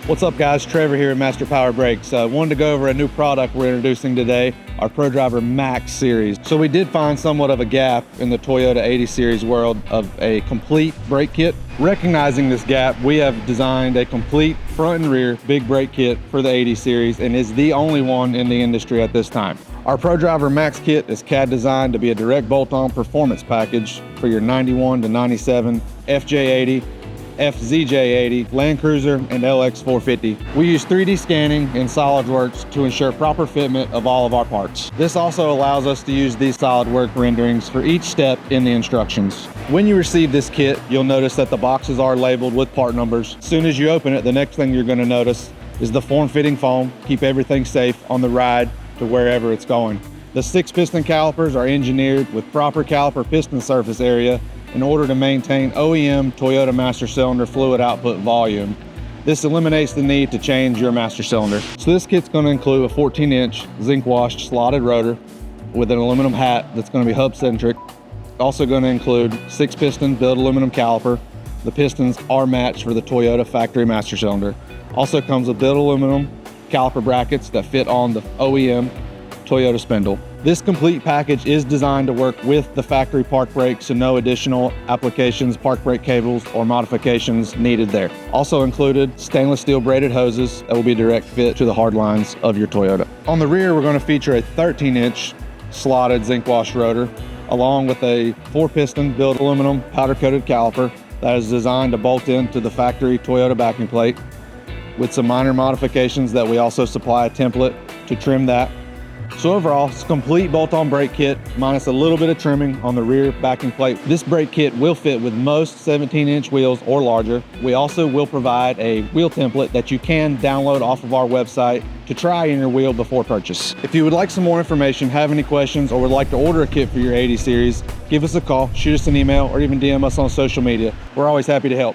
What's up guys, Trevor here at Master Power Brakes. Wanted to go over a new product we're introducing today, our ProDriver Max series. So we did find somewhat of a gap in the Toyota 80 series world of a complete brake kit. Recognizing this gap, we have designed a complete front and rear big brake kit for the 80 series and is the only one in the industry at this time. Our ProDriver Max kit is CAD designed to be a direct bolt-on performance package for your 91 to 97 FJ80, FzJ80, Land Cruiser, and LX450. We use 3D scanning in SolidWorks to ensure proper fitment of all of our parts. This also allows us to use these SolidWorks renderings for each step in the instructions. When you receive this kit, you'll notice that the boxes are labeled with part numbers. As soon as you open it, the next thing you're going to notice is the form-fitting foam. Keep everything safe on the ride to wherever it's going. The 6-piston calipers are engineered with proper caliper piston surface area in order to maintain OEM Toyota master cylinder fluid output volume. This eliminates the need to change your master cylinder. So this kit's going to include a 14-inch zinc washed slotted rotor with an aluminum hat that's going to be hub centric. Also going to include 6-piston build aluminum caliper. The pistons are matched for the Toyota factory master cylinder. Also comes with build aluminum caliper brackets that fit on the OEM Toyota spindle. This complete package is designed to work with the factory park brake, so no additional applications, park brake cables, or modifications needed there. Also included stainless steel braided hoses that will be direct fit to the hard lines of your Toyota. On the rear, we're going to feature a 13-inch slotted zinc wash rotor, along with a 4-piston build aluminum powder coated caliper that is designed to bolt into the factory Toyota backing plate, with some minor modifications that we also supply a template to trim that. So overall, it's a complete bolt-on brake kit minus a little bit of trimming on the rear backing plate. This brake kit will fit with most 17-inch wheels or larger. We also will provide a wheel template that you can download off of our website to try in your wheel before purchase. If you would like some more information, have any questions, or would like to order a kit for your 80 series, give us a call, shoot us an email, or even DM us on social media. We're always happy to help.